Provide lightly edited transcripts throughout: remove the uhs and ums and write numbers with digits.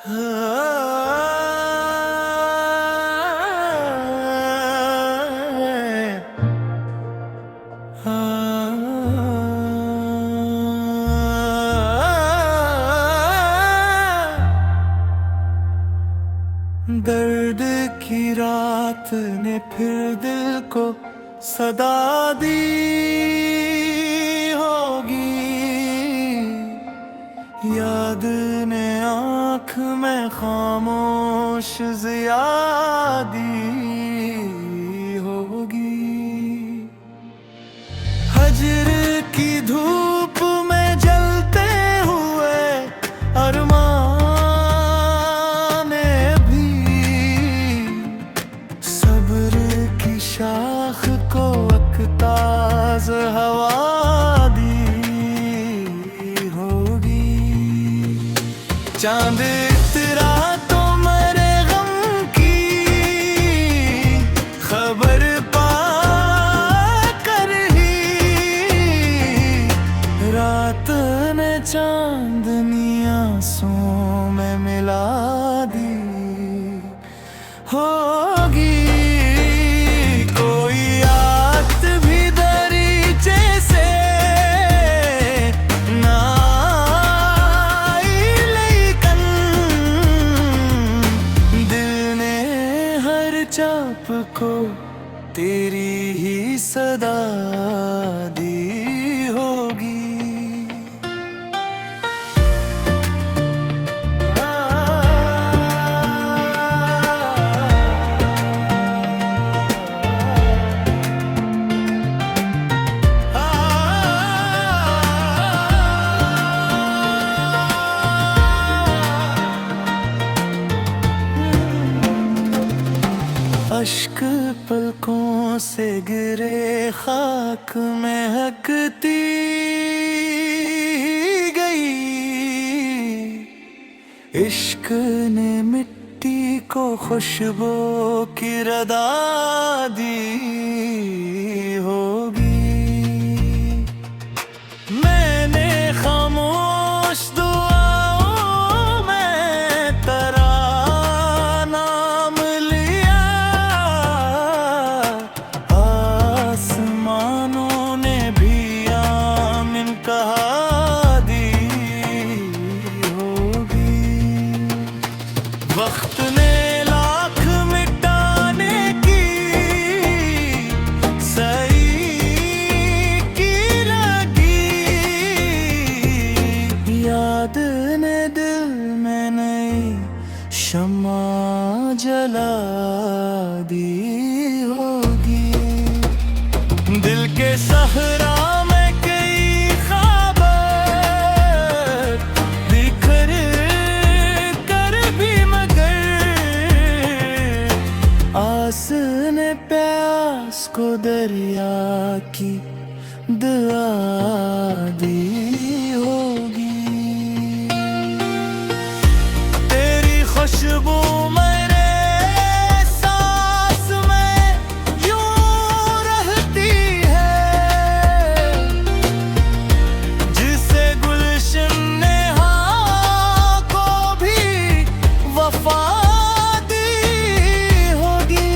दर्द की रात ने फिर दिल को सदा दी होगी, याद ने आँख में खामोश ज़िया दी होगी। हजर की धूप में जलते हुए अरमान ने भी सब्र की शाख को अकताज़ हवा दी होगी। चांद इतरा तो मेरे गम की खबर पा कर ही रात ने चांदनी आंसुओं में मिला दी होगी। कोई आत भी दरीचे से ना आई, लेकिन दिल ने हर चाप को तेरी ही सदा दी होगी। अश्क पलकों से गिरे खाक में हकती गई, इश्क ने मिट्टी को खुशबू की रदा दी होगी। मैंने खामोश दुआओं में तेरा नाम लिया, आसमानों ने भी आमीन कहा दी होगी। वक्त ने लाख मिटाने की सही की लगी, याद ने दिल में नई शम्मा जला दी होगी। दिल के सहरा में कई ख्वाब बिखर कर भी मगर आस ने प्यास को दरिया की दुआ दी होगी। तेरी खुशबू मेरे सांस में यूं रहती है, जिसे गुलशन नेहा को भी वफा दी होगी।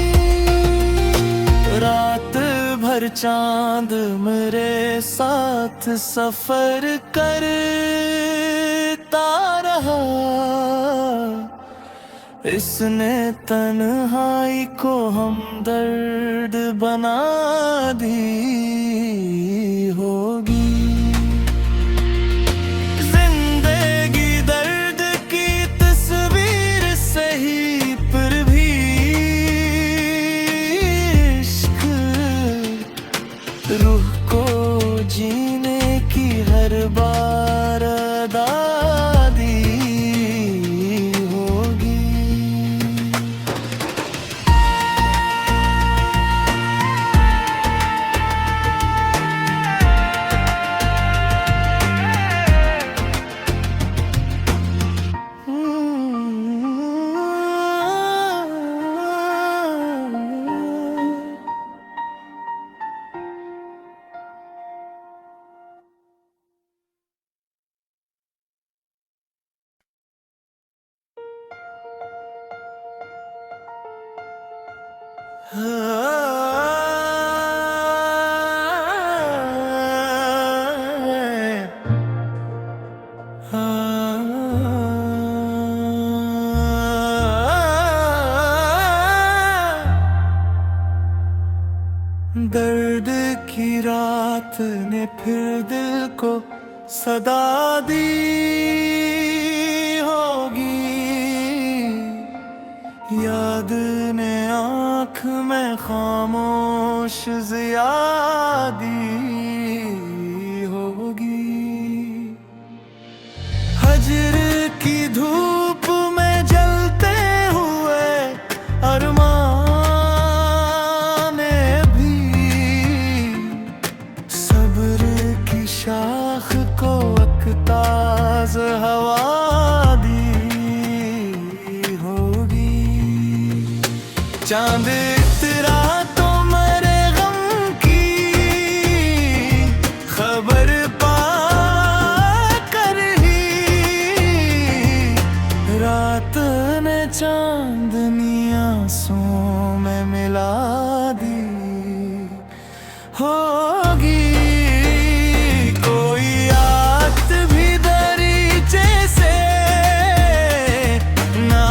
रात भर चांद मेरे साथ सफर करता रहा, इसने तन्हाई को हमदर्द बना दी होगी। जिंदगी दर्द की तस्वीर सही पर भी इश्क रूह को जीने की हर बार अदा दी होगी। दर्द की रात ने फिर दिल को सदा दी होगी, याद ने आँख में खामोश ज़िया दी होगी। हजर की धूप में जलते हुए अरमान ने भी सब्र की शाख को अकताज़ हवा दी होगी। चांद इतरा तो मेरे गम की खबर पा कर ही रात ने चांदनी आंसुओं में मिला दी होगी। कोई आत भी दरीचे से ना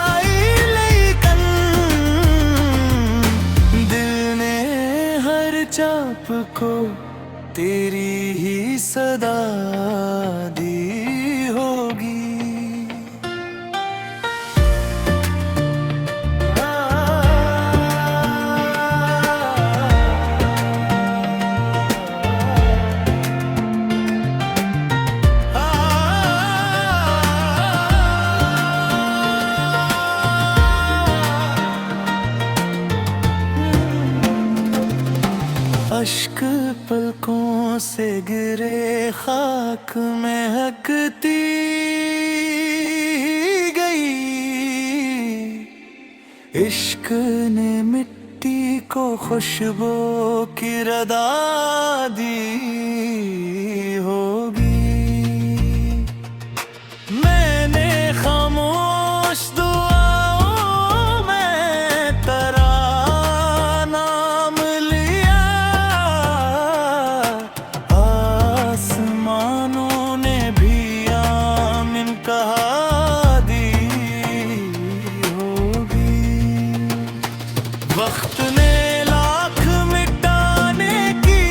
आई, लेकिन दिल ने हर चाप को तेरी ही सदा दी होगी। अश्क पलकों से गिरे खाक महकती गई, इश्क ने मिट्टी को खुशबू की रदा दी होगी। मैंने खामोश दुआओं में तेरा नाम लिया, आसमानों ने भी आमीन कहा दी होगी। वक्त ने लाख मिटाने की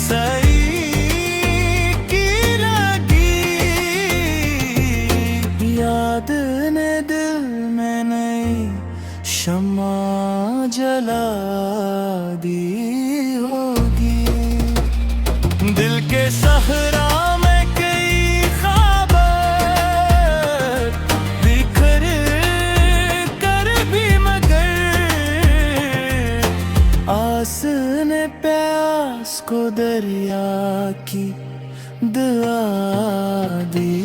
सही की लगी, याद ने दिल में नई शम्मा जला दी होगी। दिल के सहरा में कई ख्वाब बिखर कर भी मगर आस ने प्यास को दरिया की दुआ दी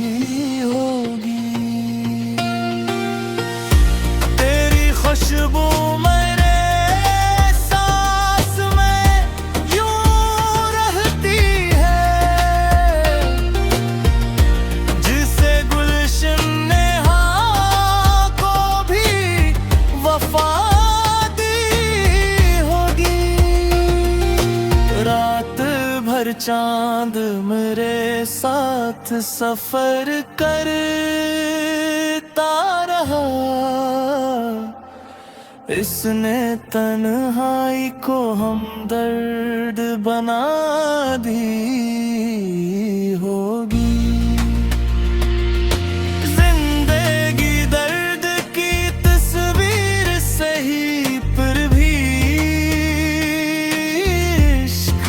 होगी। तेरी खुशबू मेरे सांस में यूं रहती है, जिसे गुलशन ने हाँ को भी वफा दी होगी। रात भर चांद मेरे साथ सफर करता रहा, इसने तन्हाई को हमदर्द बना दी होगी। जिंदगी दर्द की तस्वीर सही पर भी इश्क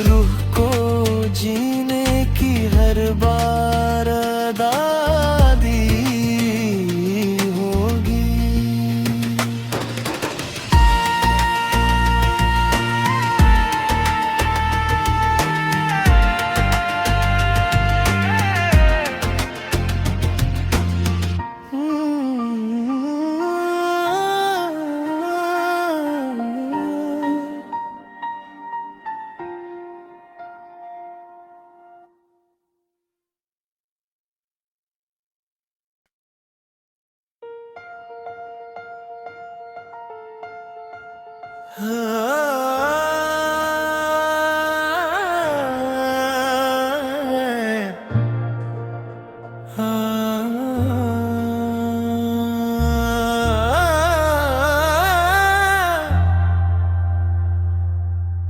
रूह को जीने की हर बार अदा दी होगी।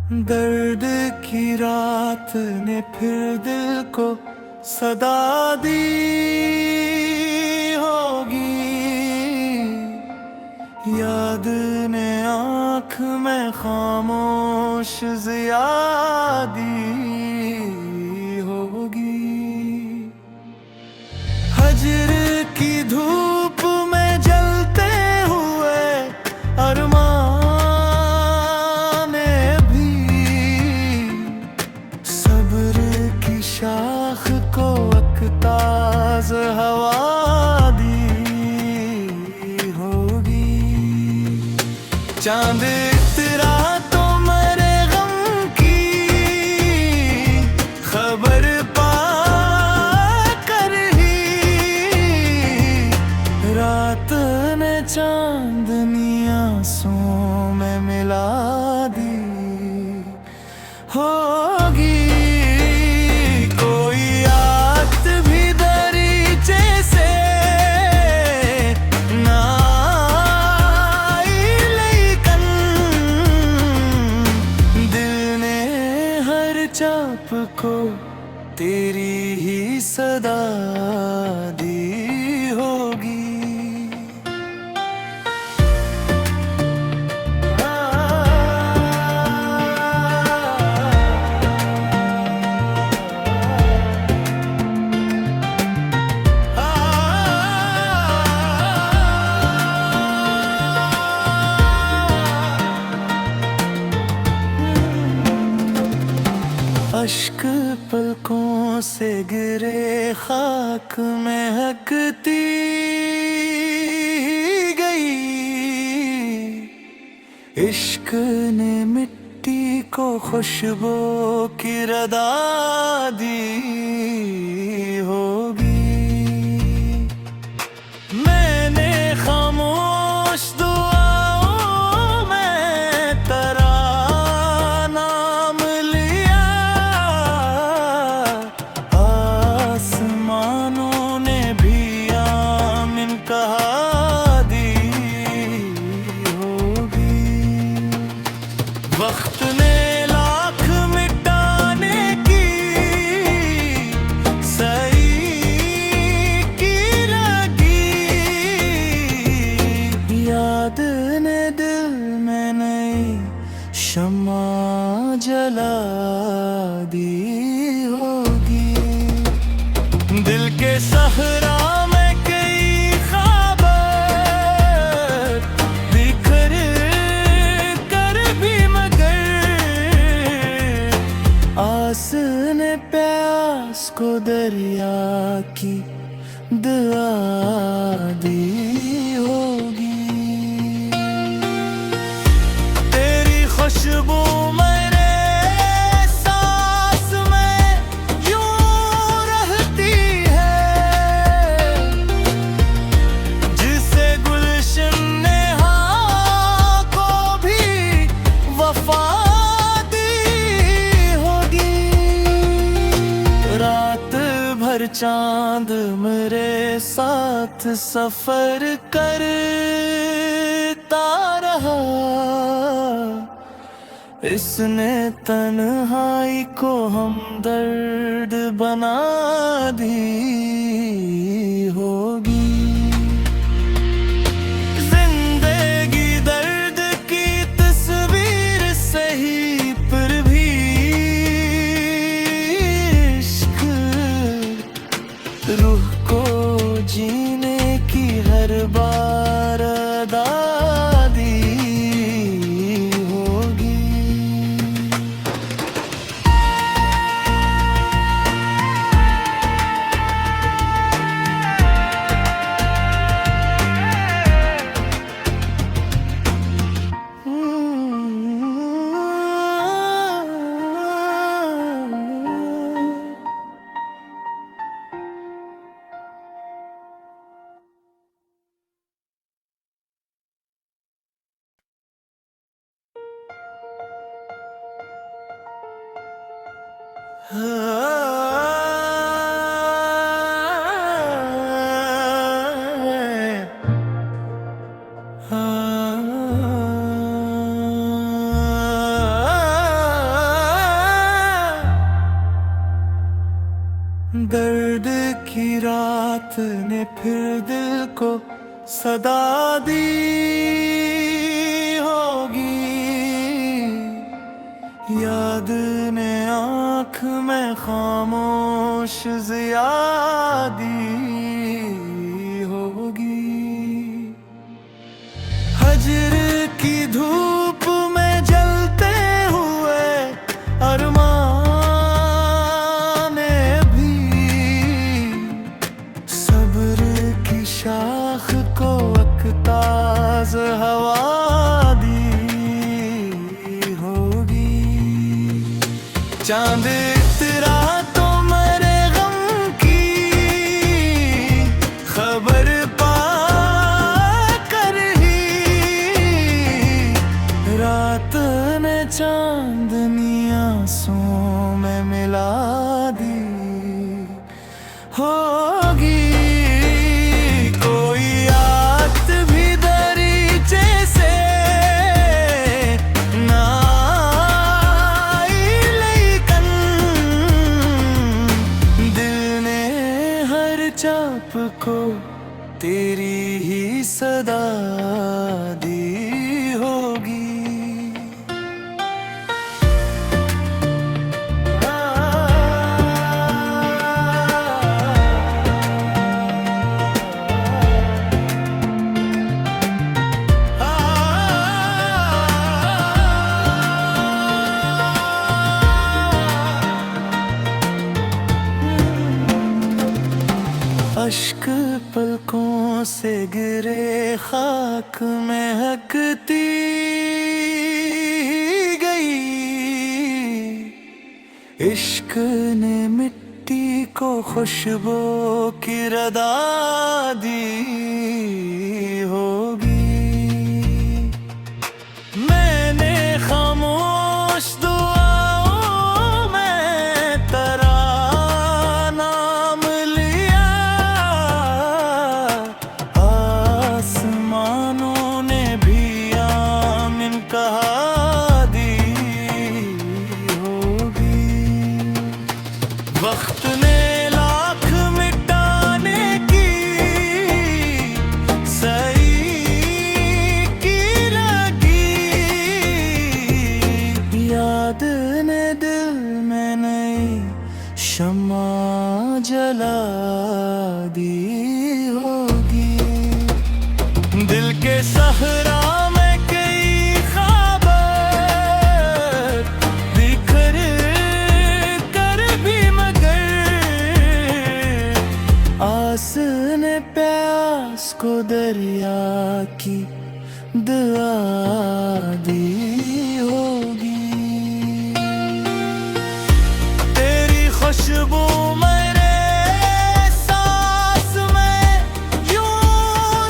दर्द की रात ने फिर दिल को सदा दी होगी, याद ने आँख में खामोश ज़िया दी होगी। हजर की धूप में जलते हुए अरमान ने भी सब्र की शाख को अकताज़ हवा दी होगी। चांद इतरा तो मरे गम की खबर पा कर ही, रात ने चांदनी आंसुओं में मिला दी होगी। कोई आत भी दरीचे से ना आई, लेकिन दिल ने हर चाप को तेरी ही सदा दी होगी। अश्क पलकों से गिरे खाक में हकती गई, इश्क ने मिट्टी को खुशबू की रदा दी होगी। मैंने खामोश दुआओं में तेरा नाम लिया, आसमानों ने भी आमीन कहा दी होगी। वक्त ने लाख मिटाने की सही की लगी, याद ने दिल में नई शम्मा जला दी होगी। दिल के सहरा में कई ख्वाब बिखर कर भी, मगर आस ने प्यास को दरिया की दुआ दी होगी। तेरी खुशबू मेरे सांस में यूं रहती है, जिसे गुलशन नेहा को भी वफा दी होगी। रात भर चांद मेरे साथ सफर करता रहा, इसने तन्हाई को हमदर्द बना दी होगी। जिंदगी दर्द की तस्वीर सही, पर भी इश्क रूह को जीने की हर बार अदा दी होगी। आखी रात ने फिर दिल को सदा दी होगी, याद ने आँख में खामोश ज़िया दी होगी। हजर की धूप में जलते हुए अरमान ने भी सब्र की शाख को अकताज़ हवा दी होगी। चांद इतरा तो मेरे गम की खबर पा कर ही, रात ने चांदनी आंसुओं में मिला दी होगी। कोई आत भी दरीचे से ना आई, लेकिन दिल ने हर चाप को तेरी ही सदा दी होगी। अश्क पलकों से गिरे खाक में हकती गई, इश्क ने मिट्टी को खुशबू की रदा दी होगी। मैंने खामोश दुआओं में तेरा नाम लिया, आसमानों ने भी आमीन कहा दी होगी। वक्त ने लाख मिटाने की सही की लगी, याद ने दिल में नई शम्मा जला दी होगी। दिल के सहरा में कई ख्वाब बिखर कर भी, मगर आस ने प्यास को दरिया की दुआ दी होगी। तेरी खुशबू मेरे सांस में यूं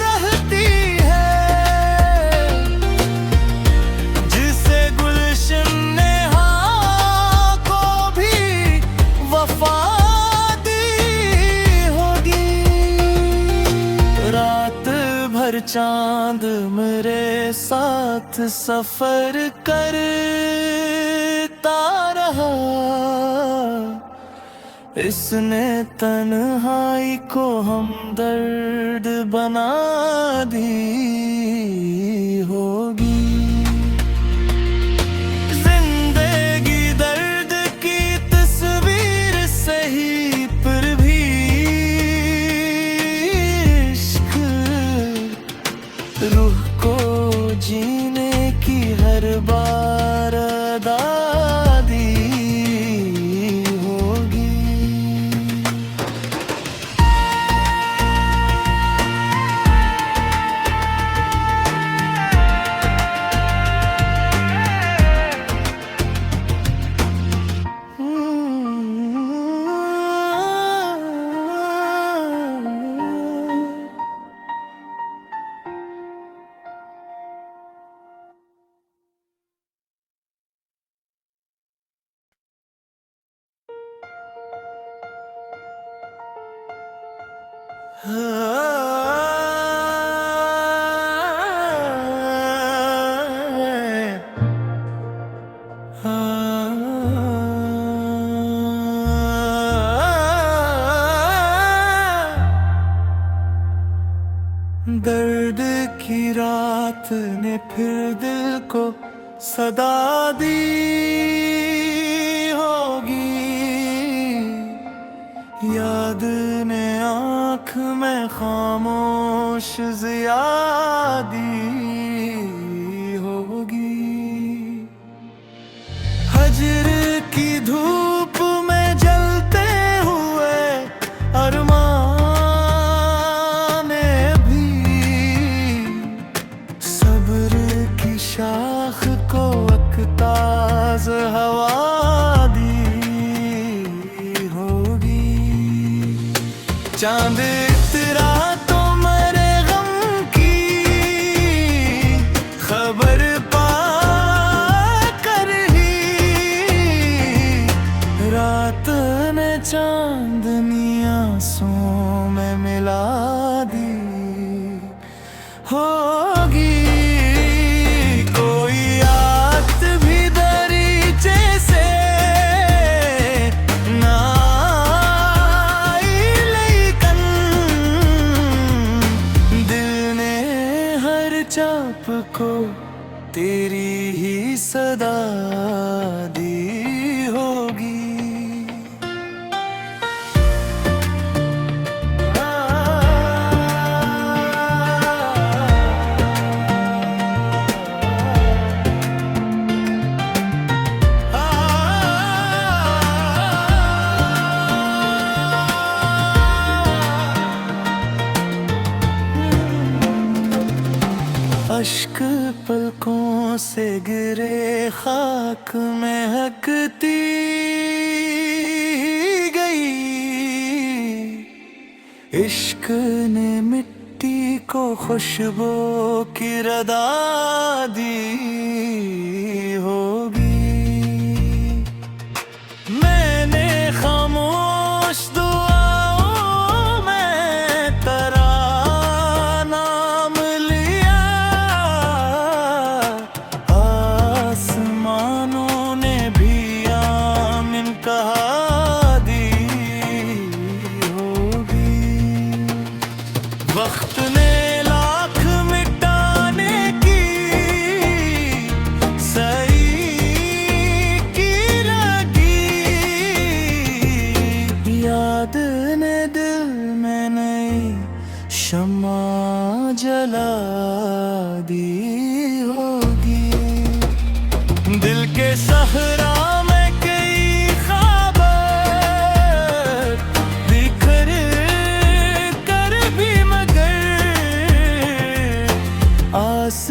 रहती है, जिसे गुलशन नेहा को भी वफा दी होगी। रात भर चांद मेरे साथ सफर करता रहा, इसने तन्हाई को हमदर्द बना दी होगी। जिंदगी दर्द की तस्वीर सही पर भी इश्क रूह को जीने की हर बार अदा दी होगी। दर्द की रात ने फिर दिल को सदा दी होगी, याद ने आँख में खामोश ज़िया दी होगी। हजर की धूप में जलते हुए अरमान ने भी सब्र की शाख को अकताज़ हवा दी होगी। चांद इतरा तो मेरे गम की खबर पा कर ही रात ने चांदनी आंसुओं में मिला दी होगी। कोई आत भी दरीचे से ना आई, लेकिन दिल ने हर चाप को तेरी ही सदा दी होगी। अश्क पलकों से गिरे खाक महकती गई, इश्क ने मिट्टी को खुशबू की रदा दी होगी। मैंने खामोश दुआओं में तेरा नाम लिया, आसमानों ने भी आमीन कहा दी होगी। वक्त ने लाख मिटाने की सही की लगी, याद ने दिल में नई शम्मा जला दी होगी। दिल के सहरा में कई ख्वाब बिखर कर भी मगर आस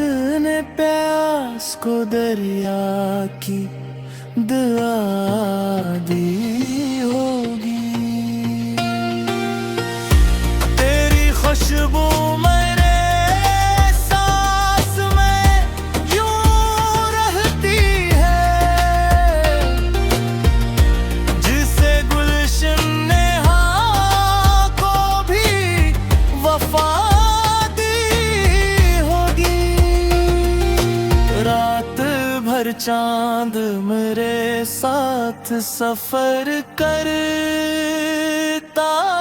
ने प्यास को दरिया की दुआ दी होगी। तेरी खुशबू मेरे सांस में यूं रहती है, जिसे गुलशन ने हाँ को भी वफा दी होगी। रात भर चांद मेरे साथ सफर करता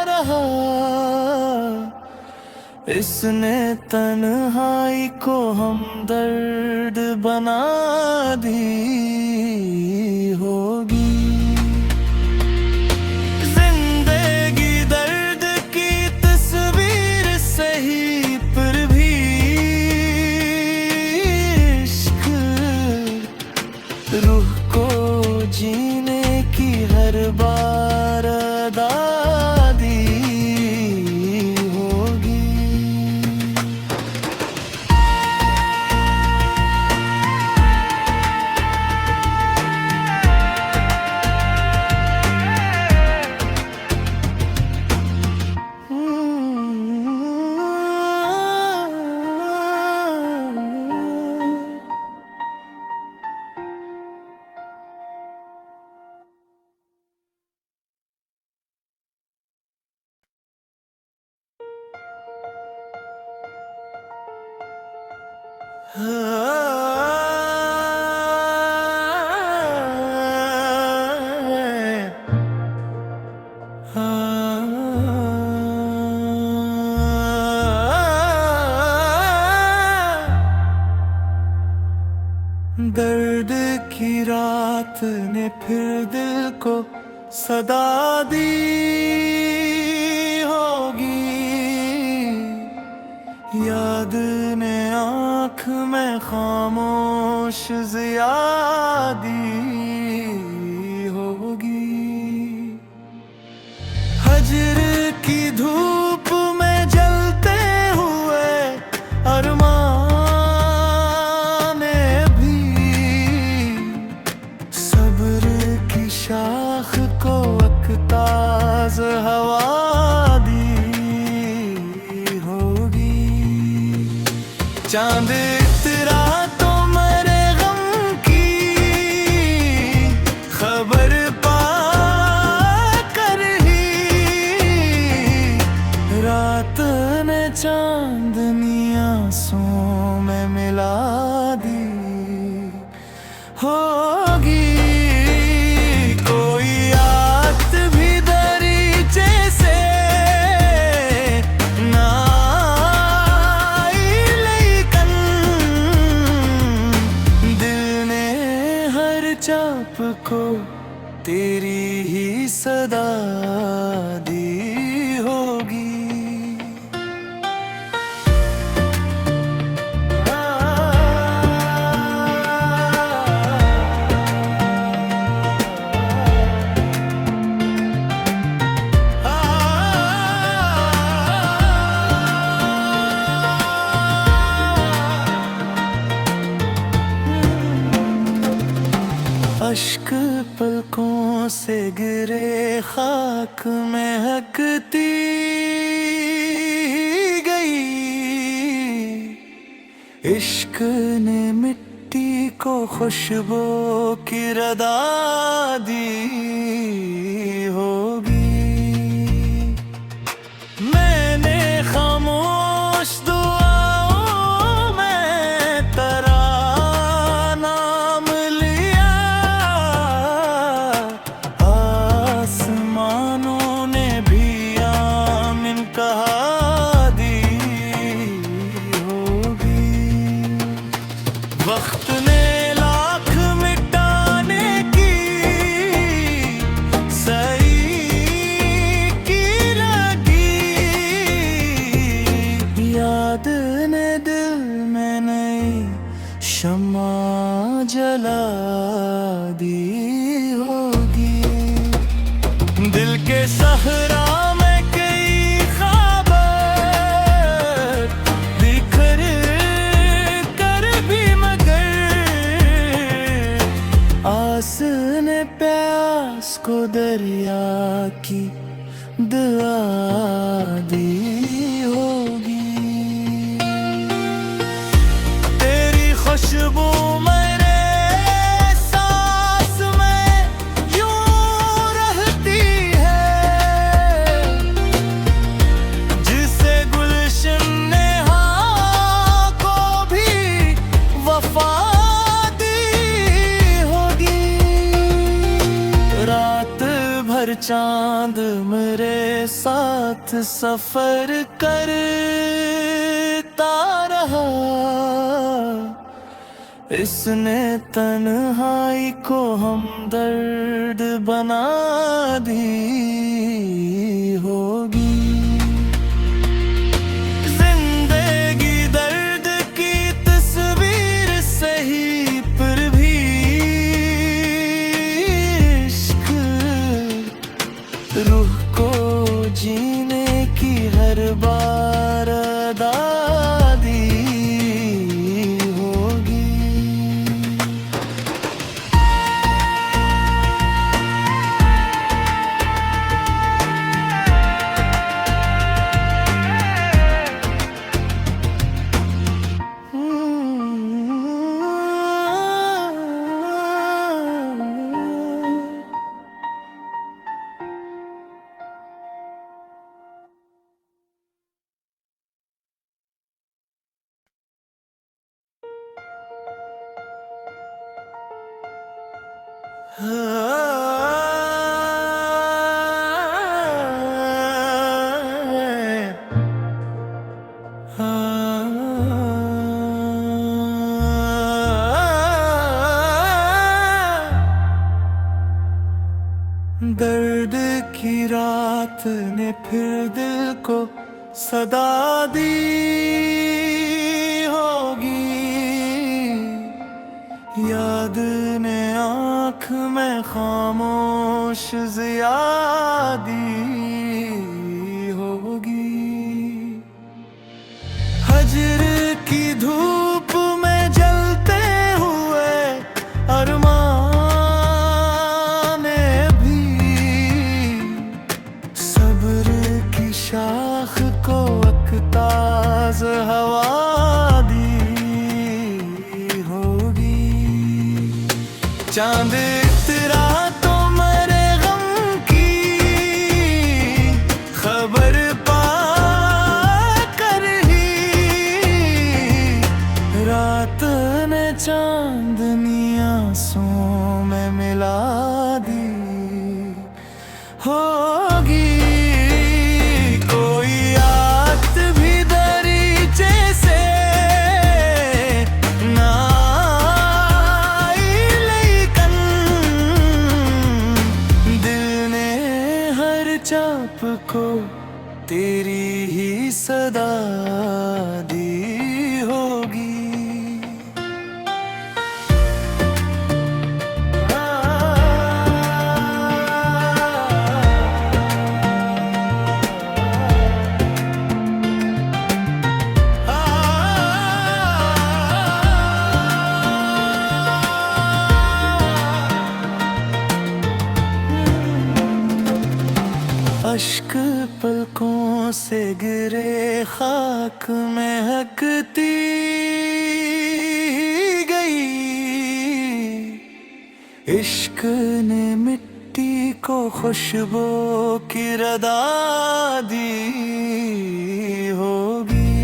रहा, इसने तन्हाई को हमदर्द बना दी होगी। जिंदगी दर्द की तस्वीर सही पर भी इश्क रूह को जीने की हर बार अदा दी होगी। रात ने फिर दिल को सदा दी होगी, याद ने आँख में खामोश ज़िया दी होगी। हजर की धूप में जलते हुए अरमान ने भी सब्र की शाख को अकताज़ हवा दी होगी। चांद इतरा तो मेरे गम की खबर पा कर ही रात ने चांदनी आंसुओं में मिला दी होगी। कोई आत भी दरीचे से ना आई, लेकिन दिल ने हर चाप को तेरी ही सदा दी होगी। अश्क पलकों से गिरे खाक में हकती गई, इश्क ने मिट्टी को खुशबू की रदा दी होगी। मैंने खामोश दुआओं में तेरा नाम लिया, आसमानों ने भी आमीन कहा दी होगी। वक्त ने लाख मिटाने की सही की लगी, याद ने दिल में नई शम्मा जला दी होगी। दिल के सहरा में कई ख्वाब बिखर कर भी मगर आस ने प्यास को दरिया की दुआ दी होगी। तेरी खुशबू मेरे सांस में यूं रहती है, जिसे गुलशन नेहा को भी वफा दी होगी। रात भर चांद मेरे साथ सफर करता रहा, इसने तन्हाई को हमदर्द बना दी होगी। जिंदगी दर्द की तस्वीर सही पर भी इश्क रूह को जीने की हर बार अदा दी होगी। दर्द की रात ने फिर दिल को सदा दी होगी, याद ने आँख में खामोश ज़िया दी होगी। हजर की धूप में जलते हुए अरमान ने भी सब्र की शाख को अकताज़ हवा दी होगी। चांद इतरा तो मेरे गम की खबर पा कर ही, रात ने चांदनी आंसुओं में मिला दी होगी। कोई आत भी दरीचे से ना आई, लेकिन दिल ने हर चाप को तेरी ही सदा दी होगी। अश्क पलकों से गिरे खाक में हकती गई, इश्क ने मिट्टी को खुशबू की रदा दी होगी।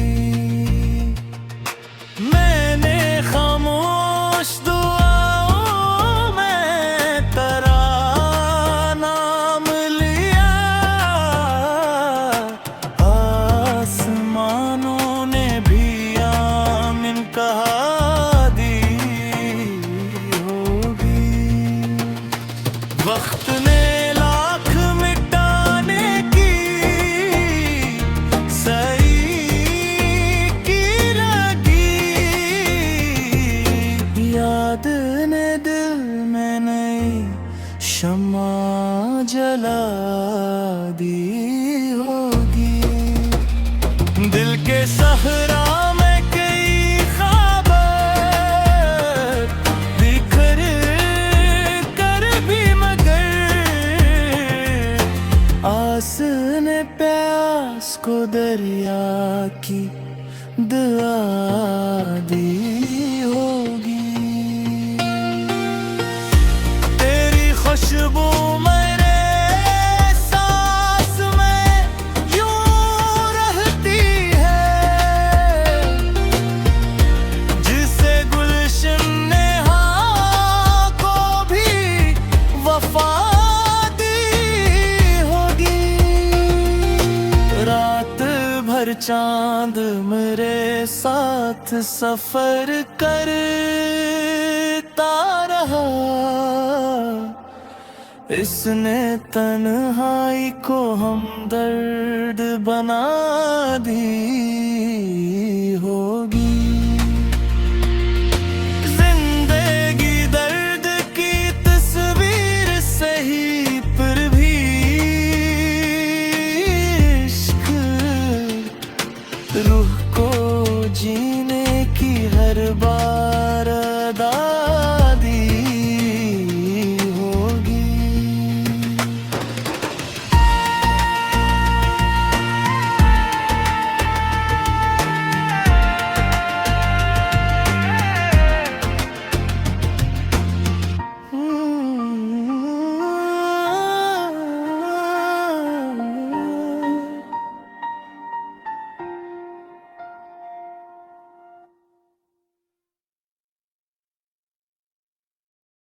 मैंने खामोश दुआओं में तेरा नाम लिया, आसमानों ने भी आमीन कहा दी होगी। वक्त ने लाख मिटाने की सही की लगी, याद ने दिल में नई शम्मा जला दी होगी। दिल के सहरा में कई ख्वाब बिखर कर भी, मगर आस ने प्यास को दरिया की दुआ दी होगी। तेरी खुशबू मेरे सांस में यूं रहती है, जिसे गुलशन नेहा को भी वफा दी होगी। रात भर चांद मेरे साथ सफर करता रहा, इसने तन्हाई को हमदर्द बना दी।